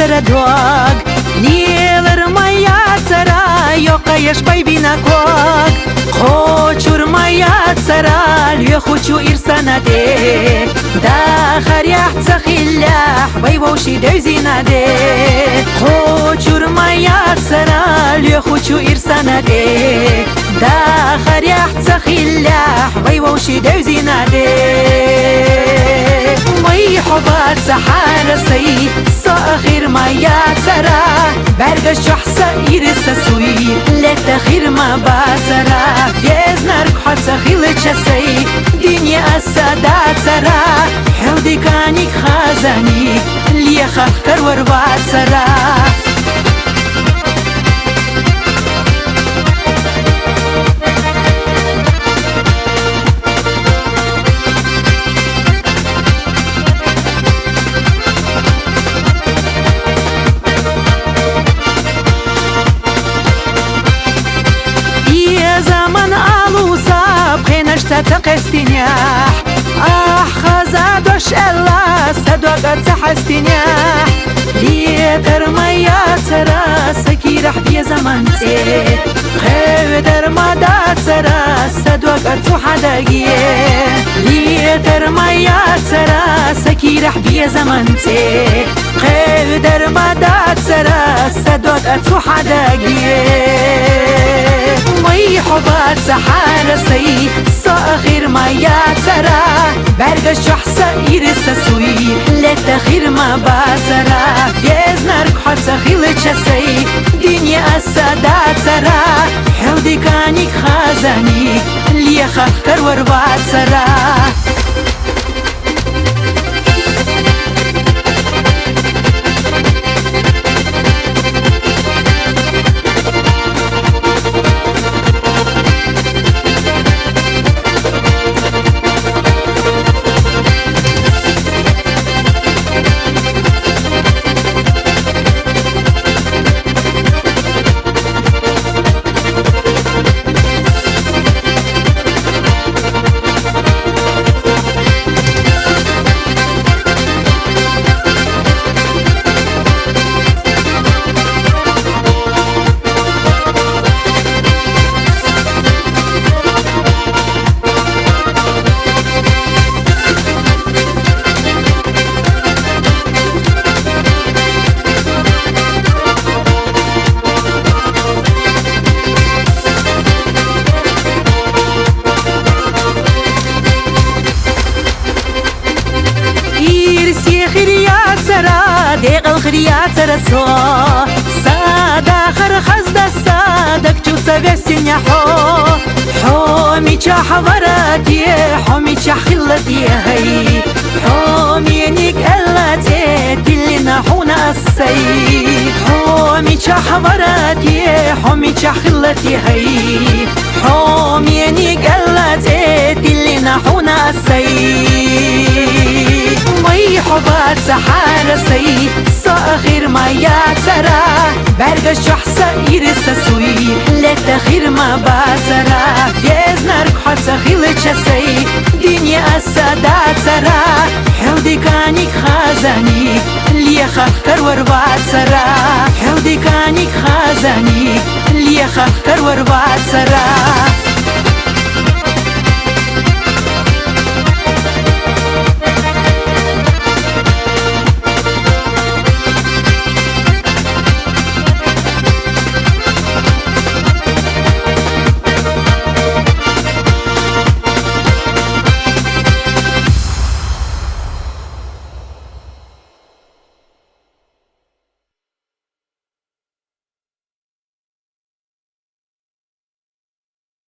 سر دوغ نیلر مایات سرا یوقیش بای بینا کوگ خوچور مایات سرا لیو خوچو ایرسانه ده داخر یحت خلاح بای ووشی دوزینه ده خوچور مایات سرا لیو خوچو ایرسانه ده داخر يحت خلاح بای ووشی دوزینه ده مي حبات سحار سي صاخر ما ياتسرا برقش حسا يرس سوي لتخير ما باسرا بيزنر حسا خيل شسي دنيا السادات سرا حودي كانك خازاني اللي خاطر وربات سرا تقستنياح خزادوش الله صدوق تحستنياح ليتر ميات سرا سكي رح بي زمانتي خيدر مدات سرا صدوق تحدقيه ليتر ميات سرا سكي رح بي زمانتي خيدر مدات سرا صدوق تحدقيه مي حبات سحار سي صاخر ما ياتسرا برقش حسا يرس سوي لتخير ما باسرا بيزنر حسا خيل شسي دنيا السادات سرا حودي كانك خازاني اللي خاطر وربات سرا ديق الخريات سرسو سادا خرخز دستادك جو سبسين يحو حومي چاح وراتي حومي چاح خلتي هي حومي نيك اللاتي دلي نحونا السي حومي چاح وراتي حومي چاح خلتي هي حومي نيك اللاتي دلي نحونا السي مي حبات سحار سي صاخر ما ياتسرا برقش حسا يرس سوي لتخير ما باسرا بيزنر حسا خيل شسي دنيا السادات سرا حودي كانك خازاني اللي خاطر وربات سرا حودي كانك خازاني اللي خاطر وربات سرا